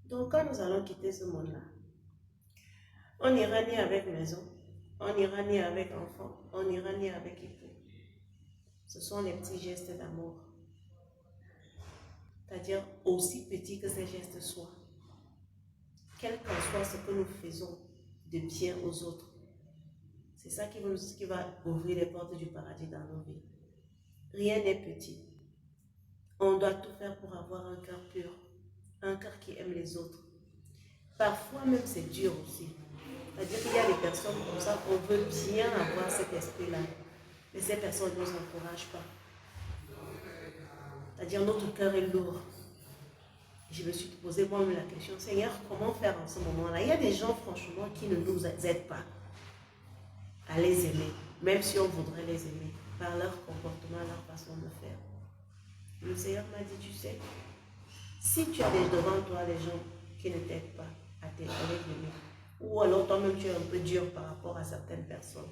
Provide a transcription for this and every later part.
Donc quand nous allons quitter ce monde-là, on n'ira ni avec maison, on n'ira ni avec enfant, on n'ira ni avec époux. Ce sont les petits gestes d'amour. C'est-à-dire aussi petits que ces gestes soient. Quel qu'en soit ce que nous faisons de bien aux autres, c'est ça qui va ouvrir les portes du paradis dans nos vies. Rien n'est petit. On doit tout faire pour avoir un cœur pur, un cœur qui aime les autres. Parfois même c'est dur aussi. C'est-à-dire qu'il y a des personnes comme ça, on veut bien avoir cet esprit-là, mais ces personnes ne nous encouragent pas. C'est-à-dire notre cœur est lourd. Je me suis posé moi-même la question, Seigneur, comment faire en ce moment-là? Il y a des gens franchement qui ne nous aident pas à les aimer, même si on voudrait les aimer, par leur comportement, leur façon de faire. Le Seigneur m'a dit, tu sais, si tu as devant toi des gens qui ne t'aident pas à t'aimer, ou alors toi-même tu es un peu dur par rapport à certaines personnes,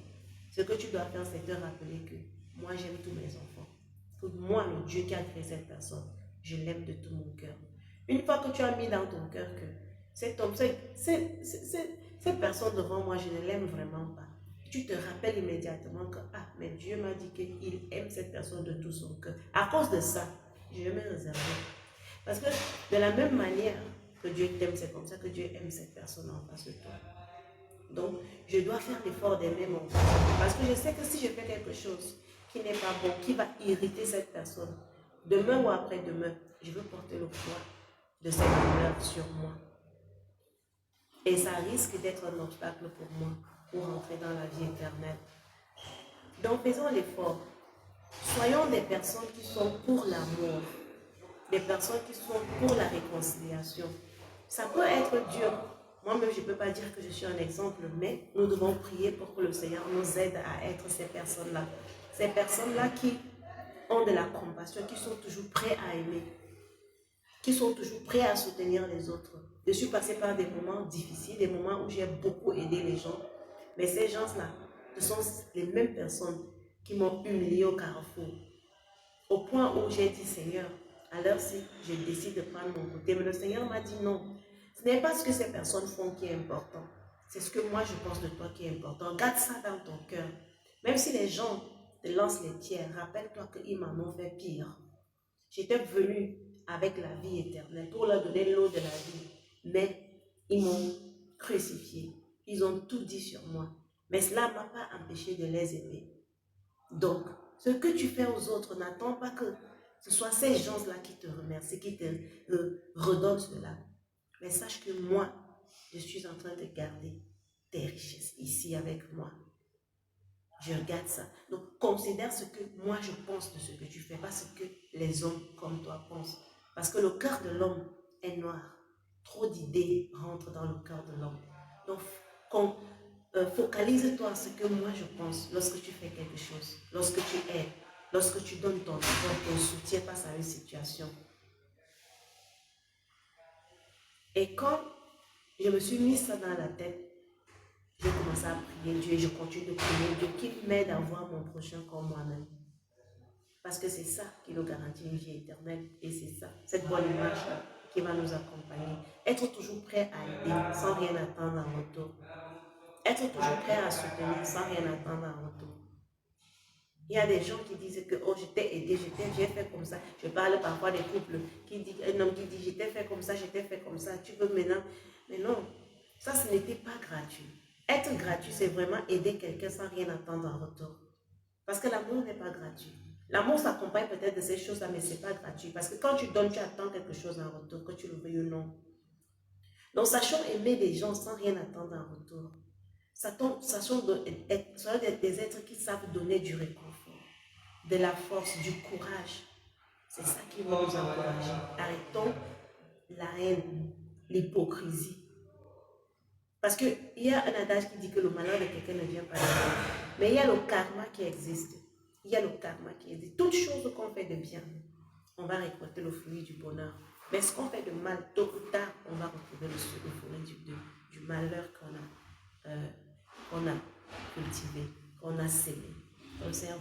ce que tu dois faire, c'est te rappeler que moi j'aime tous mes enfants. Que moi, le Dieu qui a créé cette personne, je l'aime de tout mon cœur. Une fois que tu as mis dans ton cœur que cet homme, cette personne devant moi, je ne l'aime vraiment pas, tu te rappelles immédiatement que, ah, mais Dieu m'a dit qu'il aime cette personne de tout son cœur. À cause de ça, je vais me réserver. Parce que de la même manière que Dieu t'aime, c'est comme ça que Dieu aime cette personne en face de toi. Donc, je dois faire l'effort d'aimer mon frère. Parce que je sais que si je fais quelque chose qui n'est pas bon, qui va irriter cette personne, demain ou après-demain, je veux porter le poids de cette douleur sur moi. Et ça risque d'être un obstacle pour moi, pour entrer dans la vie éternelle. Donc, faisons l'effort. Soyons des personnes qui sont pour l'amour, des personnes qui sont pour la réconciliation. Ça peut être dur. Moi-même, je ne peux pas dire que je suis un exemple, mais nous devons prier pour que le Seigneur nous aide à être ces personnes-là. Ces personnes-là qui ont de la compassion, qui sont toujours prêts à aimer, qui sont toujours prêts à soutenir les autres. Je suis passée par des moments difficiles, des moments où j'ai beaucoup aidé les gens, mais ces gens-là, ce sont les mêmes personnes qui m'ont humilié au carrefour, au point où j'ai dit, Seigneur, à l'heure-ci, je décide de prendre mon côté. Mais le Seigneur m'a dit non. Ce n'est pas ce que ces personnes font qui est important. C'est ce que moi je pense de toi qui est important. Garde ça dans ton cœur. Même si les gens te lancent les pierres, rappelle-toi qu'ils m'en ont fait pire. J'étais venue avec la vie éternelle pour leur donner l'eau de la vie. Mais ils m'ont crucifié. Ils ont tout dit sur moi. Mais cela ne m'a pas empêché de les aimer. Donc, ce que tu fais aux autres, n'attends pas que ce soit ces gens-là qui te remercient, qui te redonnent cela. Mais sache que moi, je suis en train de garder tes richesses ici avec moi. Je regarde ça. Donc, considère ce que moi je pense de ce que tu fais, pas ce que les hommes comme toi pensent. Parce que le cœur de l'homme est noir. Trop d'idées rentrent dans le cœur de l'homme. Donc, focalise-toi sur ce que moi je pense lorsque tu fais quelque chose, lorsque tu aides, lorsque tu donnes ton effort, ton soutien face à une situation. Et quand je me suis mis ça dans la tête, j'ai commencé à prier Dieu et je continue de prier Dieu qui m'aide à voir mon prochain comme moi-même. Parce que c'est ça qui nous garantit une vie éternelle et c'est ça, cette bonne image-là qui va nous accompagner. Être toujours prêt à aider sans rien attendre en retour. Être toujours prêt à soutenir sans rien attendre en retour. Il y a des gens qui disent que oh, je t'ai aidé, j'ai fait comme ça. Je parle parfois des couples qui disent, un homme qui dit je t'ai fait comme ça, tu veux maintenant. Mais non, ça ce n'était pas gratuit. Être gratuit, c'est vraiment aider quelqu'un sans rien attendre en retour. Parce que l'amour n'est pas gratuit. L'amour s'accompagne peut-être de ces choses-là, mais ce n'est pas gratuit. Parce que quand tu donnes, tu attends quelque chose en retour, que tu le veuilles ou non. Donc, sachons aimer les gens sans rien attendre en retour. Sachons être des êtres qui savent donner du réconfort, de la force, du courage. C'est ça qui va nous encourager. Arrêtons la haine, l'hypocrisie. Parce qu'il y a un adage qui dit que le malheur de quelqu'un ne vient pas de Dieu. Mais il y a le karma qui existe. Il y a le karma qui existe. Toute chose qu'on fait de bien, on va récolter le fruit du bonheur. Mais ce qu'on fait de mal, tôt ou tard, on va retrouver le fruit du malheur qu'on a cultivé, qu'on a sémé. Donc, c'est un